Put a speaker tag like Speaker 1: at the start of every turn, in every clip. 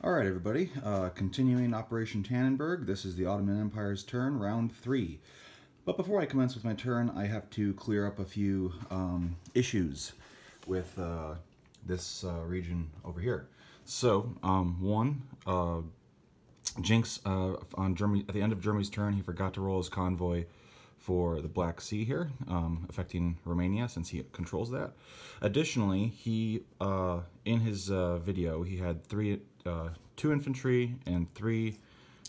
Speaker 1: Alright everybody, continuing Operation Tanneberg. This is the Ottoman Empire's turn, round 3. But before I commence with my turn, I have to clear up a few issues with this region over here. So, one, Jinx, on Germany, at the end of Germany's turn, he forgot to roll his convoy for the Black Sea here, affecting Romania since he controls that. Additionally, he, in his video, he had 2 infantry and 3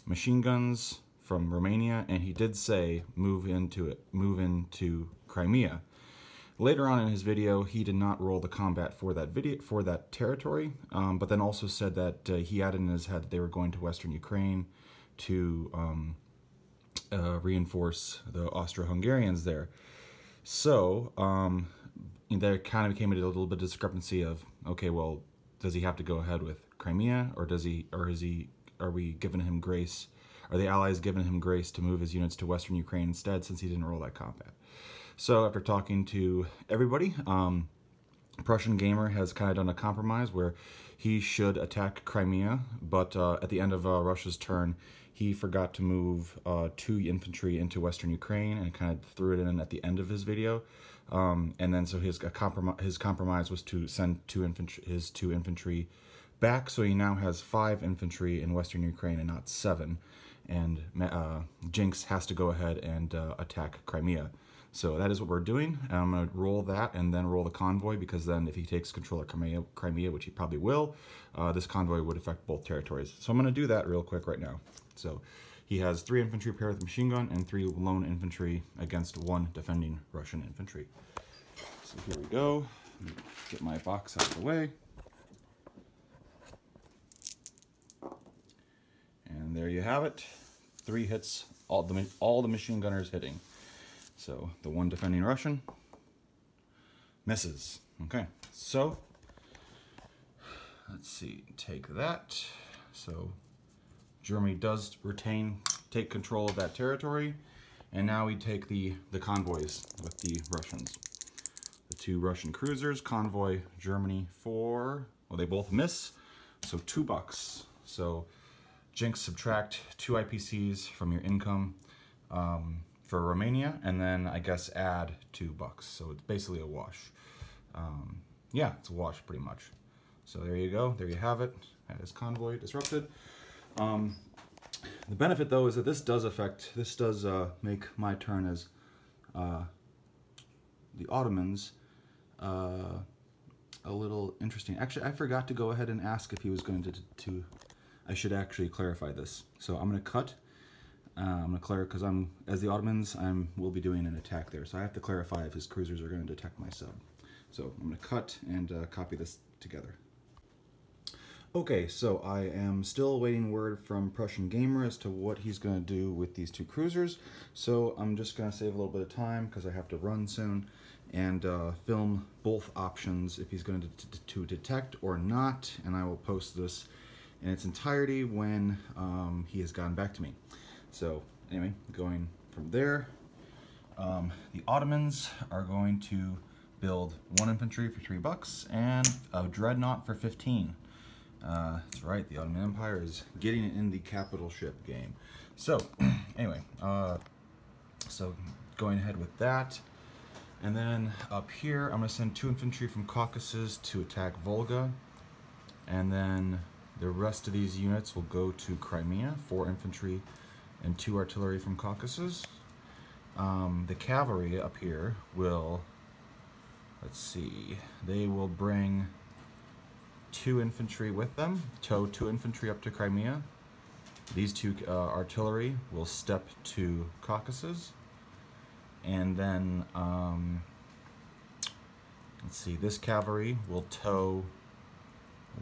Speaker 1: machine guns from Romania, and he did say move into Crimea. Later on in his video, he did not roll the combat for that territory, but then also said that he had in his head that they were going to Western Ukraine to reinforce the Austro-Hungarians there. So there kind of became a little bit of discrepancy of, okay, well, does he have to go ahead with Crimea, or are we giving him grace? Are the Allies giving him grace to move his units to Western Ukraine instead, since he didn't roll that combat? So after talking to everybody, Prussian Gamer has kind of done a compromise where he should attack Crimea, but at the end of Russia's turn, he forgot to move 2 infantry into Western Ukraine and kind of threw it in at the end of his video. And then so his compromise was to send his 2 infantry back, so he now has 5 infantry in Western Ukraine and not 7. And Jinx has to go ahead and attack Crimea. So that is what we're doing. I'm going to roll that and then roll the convoy, because then if he takes control of Crimea, which he probably will, this convoy would affect both territories. So I'm going to do that real quick right now. So he has 3 infantry paired with machine gun and 3 lone infantry against 1 defending Russian infantry. So here we go. Get my box out of the way. And there you have it. 3 hits, all the machine gunners hitting. So the 1 defending Russian misses. Okay, so let's see, take that. So Germany does take control of that territory, and now we take the convoys with the Russians. The 2 Russian cruisers, convoy Germany for, well, they both miss, so $2. So Jinx, subtract 2 IPCs from your income for Romania, and then I guess add $2. So it's basically a wash. Yeah, it's a wash pretty much. So there you go. There you have it. That is convoy disrupted. The benefit though is that this does make my turn as the Ottomans a little interesting. Actually, I forgot to go ahead and ask if he was going to I should clarify this. So I'm going to cut. I'm going to clarify, because as the Ottomans, we'll be doing an attack there. So I have to clarify if his cruisers are going to detect my sub. So I'm going to cut and copy this together. Okay, so I am still awaiting word from Prussian Gamer as to what he's going to do with these 2 cruisers. So I'm just going to save a little bit of time, because I have to run soon, and film both options, if he's going to detect or not, and I will post this in its entirety when he has gotten back to me. So anyway, going from there, the Ottomans are going to build 1 infantry for $3 and a dreadnought for 15. That's right, the Ottoman Empire is getting in the capital ship game. So anyway, so going ahead with that, and then up here I'm going to send 2 infantry from Caucasus to attack Volga, and then the rest of these units will go to Crimea, 4 infantry and 2 artillery from Caucasus. The cavalry up here will, let's see, they will bring 2 infantry with them, tow 2 infantry up to Crimea. These 2 artillery will step to Caucasus. And then, let's see, this cavalry will tow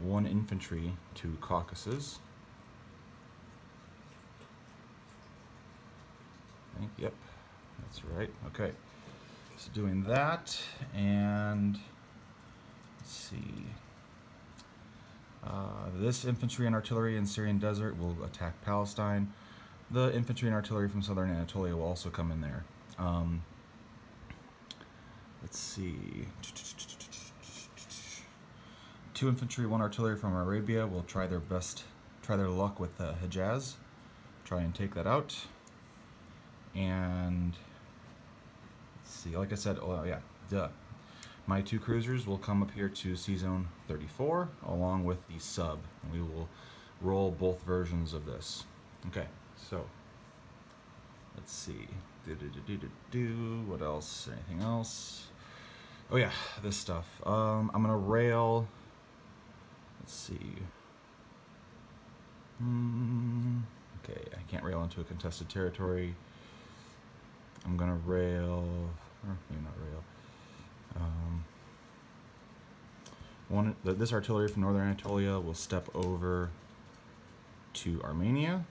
Speaker 1: 1 infantry to Caucasus. Yep, that's right. Okay, so doing that, and let's see. This infantry and artillery in Syrian desert will attack Palestine. The infantry and artillery from southern Anatolia will also come in there. Let's see. 2 infantry, 1 artillery from Arabia will try their best try their luck with Hejaz. Try and take that out. And let's see, like I said, oh yeah, duh. My 2 cruisers will come up here to Sea Zone 34 along with the sub, and we will roll both versions of this. Okay, so let's see. What else? Anything else? Oh yeah, this stuff. I'm gonna rail. Let's see. Okay, I can't rail into a contested territory. I'm gonna rail, or maybe not rail. This artillery from Northern Anatolia will step over to Armenia,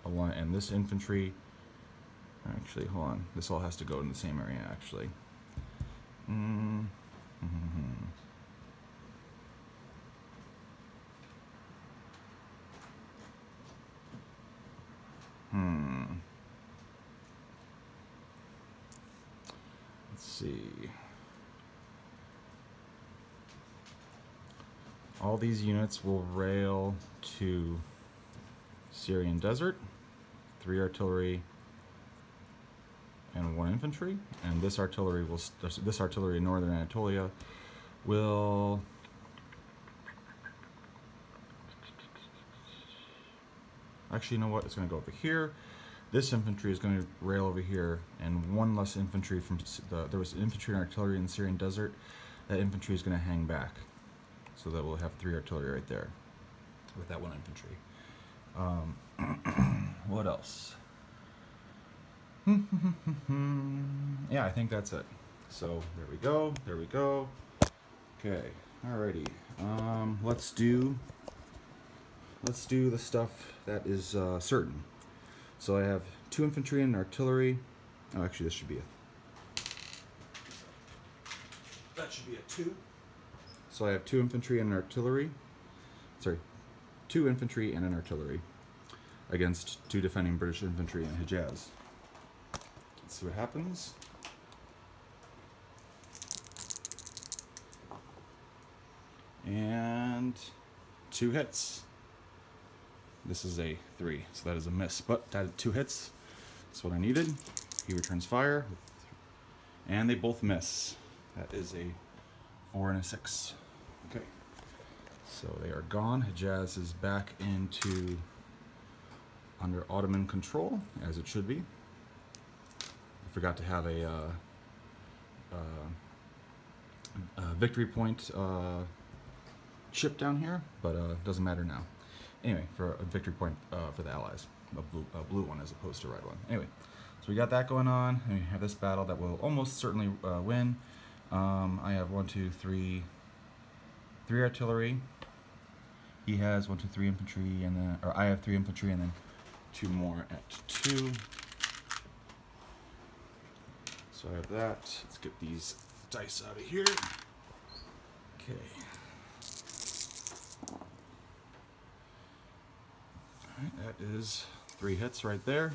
Speaker 1: and this infantry. Actually, hold on. This all has to go in the same area, actually. Let's see. All these units will rail to Syrian Desert, 3 artillery and 1 infantry, and this artillery in Northern Anatolia will actually, you know what? It's going to go over here. This infantry is going to rail over here, and 1 less infantry from there was infantry and artillery in the Syrian Desert. That infantry is going to hang back, so that we'll have 3 artillery right there with that 1 infantry. What else? Yeah, I think that's it. So there we go. There we go. Okay. Alrighty. Let's do the stuff that is certain. So I have 2 infantry and artillery. Oh, actually, this should be that should be a 2. So I have 2 infantry and an artillery. Sorry, 2 infantry and an artillery against 2 defending British infantry in Hejaz. Let's see what happens. And 2 hits. This is a 3, so that is a miss. But that 2 hits. That's what I needed. He returns fire, and they both miss. That is a 4 and a 6. Okay, so they are gone. Hejaz is back into under Ottoman control, as it should be. I forgot to have a victory point ship down here, but it doesn't matter now. Anyway, for a victory point for the Allies, a blue one as opposed to a red one. Anyway, so we got that going on, and we have this battle that will almost certainly win. I have 1, 2, 3 artillery. He has 1, 2, 3 infantry, and then, or I have 3 infantry, and then 2 more at 2. So I have that. Let's get these dice out of here. Okay. Alright, that is 3 hits right there.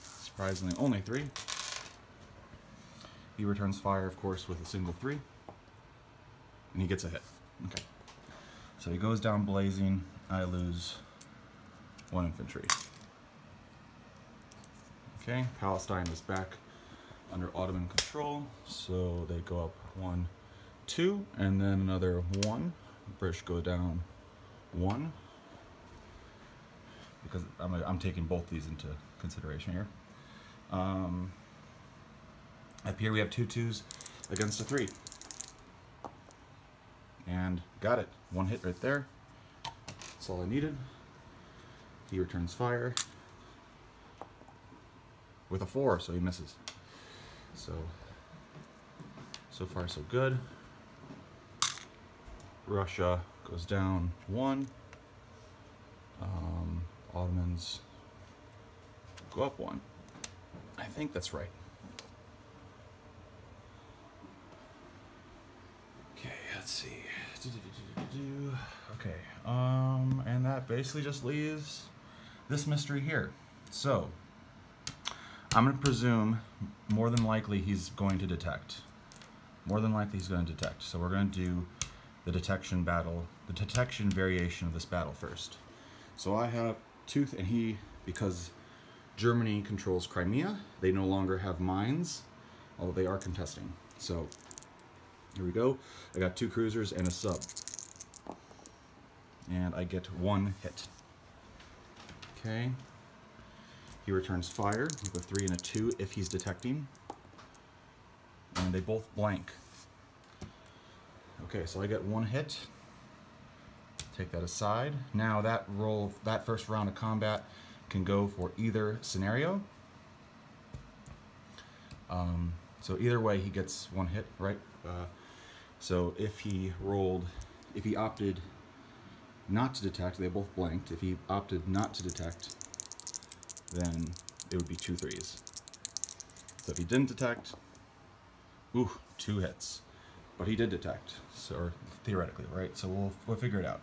Speaker 1: Surprisingly, only 3. He returns fire, of course, with a single 3. And he gets a hit. Okay. So he goes down blazing. I lose 1 infantry. Okay, Palestine is back under Ottoman control. So they go up 1, 2, and then another 1. British go down 1. Because I'm taking both these into consideration here. Up here we have 2 2s against a 3. And got it. 1 hit right there. That's all I needed. He returns fire with a 4, so he misses. So far so good. Russia goes down 1. Ottomans go up 1. I think that's right. Okay, let's see. Okay, and that basically just leaves this mystery here. So, I'm going to presume more than likely he's going to detect. More than likely he's going to detect. So we're going to do the detection battle, the detection variation of this battle first. So I have two, and because Germany controls Crimea, they no longer have mines, although they are contesting. So here we go. I got 2 cruisers and a sub. And I get 1 hit. Okay. He returns fire with a 3 and a 2 if he's detecting. And they both blank. Okay, so I get 1 hit. Take that aside. Now that first round of combat can go for either scenario. So either way, he gets 1 hit, right? So if he opted not to detect, they both blanked. If he opted not to detect, then it would be 2 3s. So if he didn't detect, 2 hits. But he did detect, so, or theoretically, right? So we'll figure it out.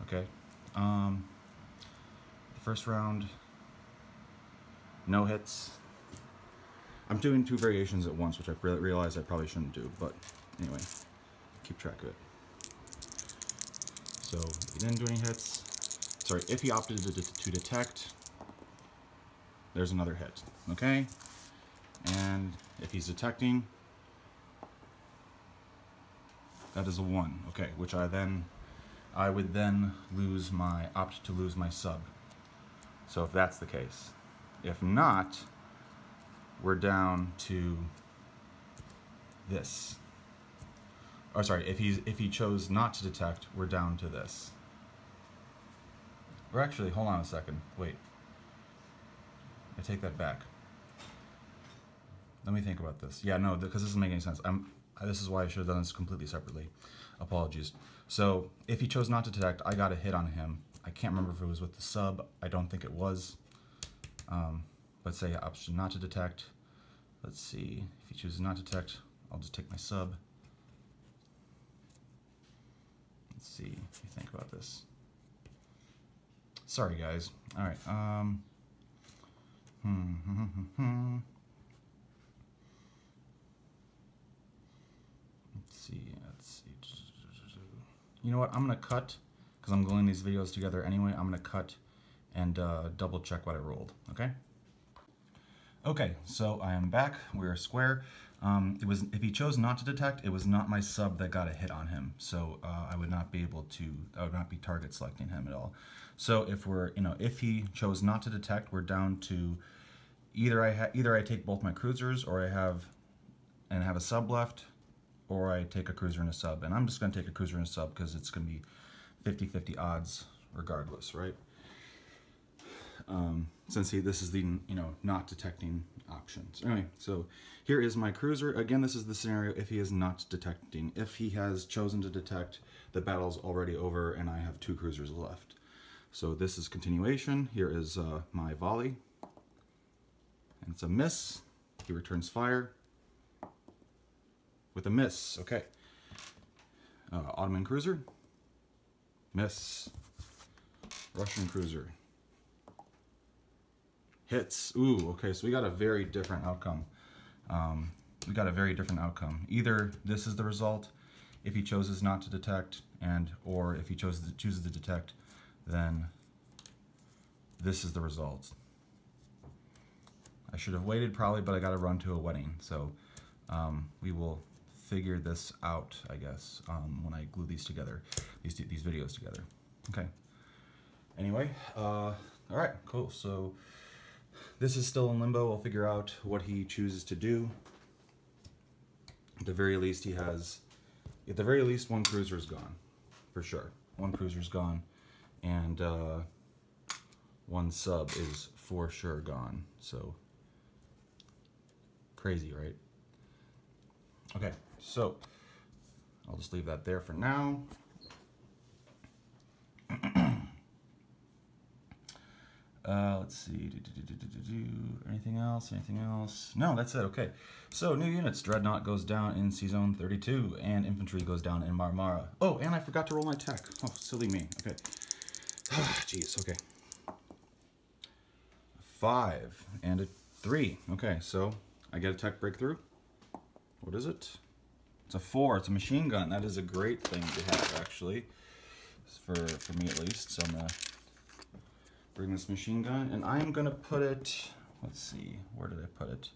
Speaker 1: Okay. The first round, no hits. I'm doing 2 variations at once, which I realized I probably shouldn't do, but anyway, keep track of it. So he didn't do any hits. Sorry, if he opted to detect, there's another hit. Okay. And if he's detecting, that is a 1. Okay, which I would then opt to lose my sub. So if that's the case. If not, we're down to this. Oh, sorry, if he chose not to detect, we're down to this. Or actually, hold on a second. Wait. I take that back. Let me think about this. Yeah, no, because this doesn't make any sense. This is why I should have done this completely separately. Apologies. So if he chose not to detect, I got a hit on him. I can't remember if it was with the sub. I don't think it was. Let's say option not to detect. Let's see. If he chooses not to detect, I'll just take my sub. Let's see if you think about this. Sorry, guys. All right. Let's see. You know what? I'm gonna cut because I'm gluing these videos together anyway. I'm gonna cut and double check what I rolled. Okay. Okay. So I am back. We're square. If he chose not to detect, it was not my sub that got a hit on him. So I would not be able to. I would not be target selecting him at all. So if he chose not to detect, we're down to either I take both my cruisers, or I have a sub left, or I take a cruiser and a sub. And I'm just going to take a cruiser and a sub because it's going to be 50-50 odds regardless, right? Since this is the not detecting options. Anyway, so here is my cruiser. Again, this is the scenario if he is not detecting. If he has chosen to detect, the battle's already over and I have 2 cruisers left. So this is continuation. Here is my volley. And it's a miss. He returns fire with a miss. Okay. Ottoman cruiser. Miss. Russian cruiser. Hits. Ooh, okay, so we got a very different outcome. Either this is the result if he chooses not to detect, or if he chooses to detect, then this is the result. I should have waited probably, but I got to run to a wedding, so we will figure this out, I guess, when I glue these together, these videos together. Okay. Anyway, all right, cool. So this is still in limbo. We'll figure out what he chooses to do. At the very least, one cruiser is gone, for sure. One cruiser is gone, and 1 sub is for sure gone. So crazy, right? Okay, so I'll just leave that there for now. Let's see. Anything else? Anything else? No, that's it. Okay. So new units. Dreadnought goes down in Sea Zone 32, and infantry goes down in Marmara. Oh, and I forgot to roll my tech. Oh, silly me. Okay. Jeez. Okay. 5 and a 3. Okay, so I get a tech breakthrough. What is it? It's a 4. It's a machine gun. That is a great thing to have, actually, for me at least. So I'm gonna bring this machine gun, and I'm gonna put it, let's see, where did I put it?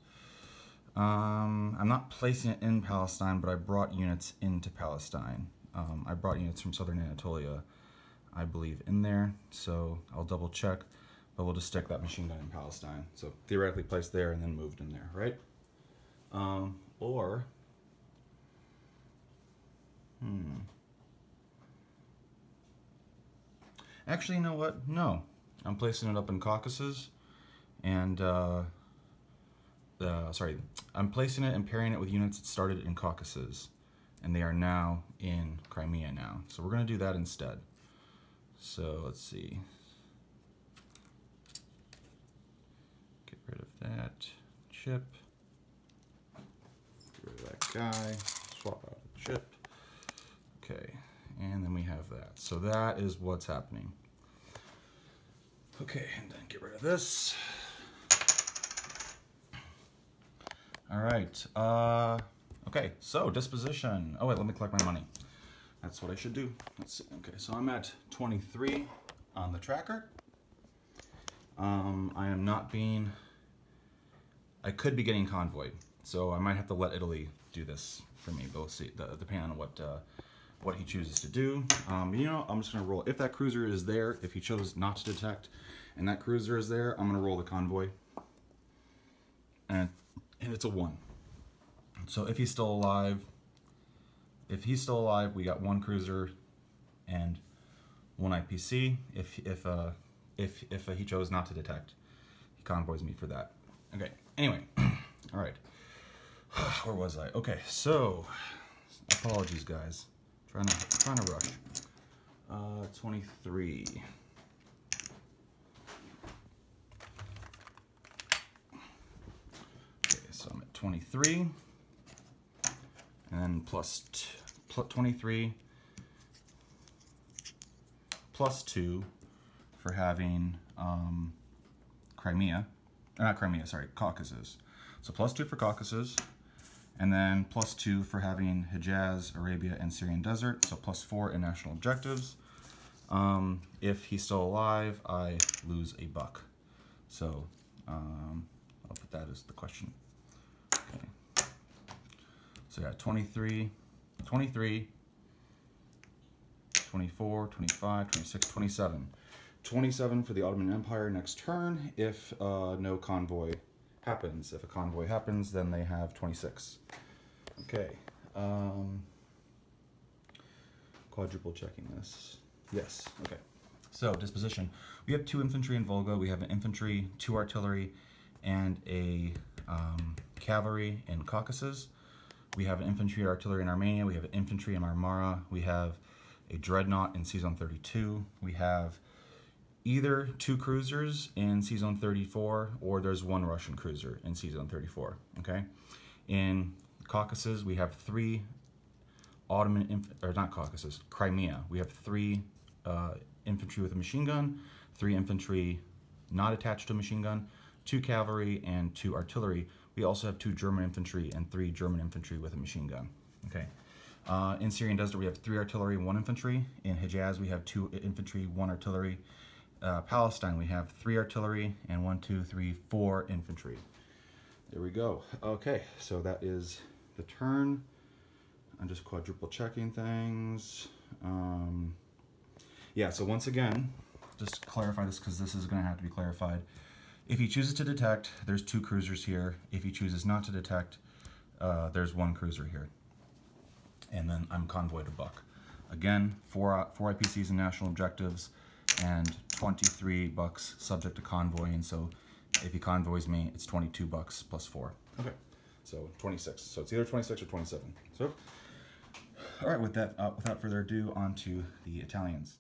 Speaker 1: I'm not placing it in Palestine, but I brought units into Palestine. I brought units from southern Anatolia, I believe, in there, so I'll double check, but we'll just stick that machine gun in Palestine. So theoretically placed there and then moved in there, right? Actually, you know what? No. I'm placing it up in Caucasus, and, I'm placing it and pairing it with units that started in Caucasus, and they are now in Crimea now. So we're going to do that instead. So let's see. Get rid of that chip. Get rid of that guy. Swap out the chip. Okay, and then we have that. So that is what's happening. Okay, and then get rid of this. All right. Okay, so disposition. Oh wait, let me collect my money. That's what I should do. Let's see. Okay, so I'm at 23 on the tracker. I am not being. I could be getting convoyed, so I might have to let Italy do this for me. But we'll see. Depending on what he chooses to do. You know, I'm just gonna roll. If that cruiser is there, if he chose not to detect, and that cruiser is there, I'm gonna roll the convoy. And it's a 1. So if he's still alive, we got 1 cruiser and 1 IPC. If he chose not to detect, he convoys me for that. Okay. Anyway, all right. Where was I? Okay. So, apologies, guys. Trying to rush. 23. Okay, so I'm at 23. And then plus 23 plus 2 for having Caucasus. So plus 2 for Caucasus, and then plus 2 for having Hejaz, Arabia, and Syrian Desert. So plus 4 in national objectives. If he's still alive, I lose a buck. So I'll put that as the question. Okay. So yeah, 23, 24, 25, 26, 27. 27 for the Ottoman Empire next turn if no convoy happens. If a convoy happens, then they have 26. Okay. Quadruple checking this. Yes. Okay. So disposition. We have 2 infantry in Volga. We have an infantry, 2 artillery, and a cavalry in Caucasus. We have an infantry and artillery in Armenia. We have an infantry in Marmara. We have a dreadnought in C-Zone 32. We have either 2 cruisers in C-Zone 34, or there's 1 Russian cruiser in C-Zone 34, okay? In Caucasus, we have 3 Crimea. We have 3 infantry with a machine gun, 3 infantry not attached to a machine gun, 2 cavalry, and 2 artillery. We also have 2 German infantry and 3 German infantry with a machine gun, okay? In Syrian Desert, we have 3 artillery, 1 infantry. In Hejaz, we have 2 infantry, 1 artillery. Palestine, we have 3 artillery and 4 infantry. There we go. Okay, so that is the turn. I'm just quadruple checking things. Yeah, so once again, just clarify this because this is going to have to be clarified. If he chooses to detect, there's 2 cruisers here. If he chooses not to detect, there's 1 cruiser here. And then I'm convoyed a buck. Again, 4 IPCs and national objectives, and 23 bucks subject to convoy. And so if he convoys me, it's 22 bucks plus 4. Okay, so 26. So it's either 26 or 27. So, all right, with that, without further ado, on to the Italians.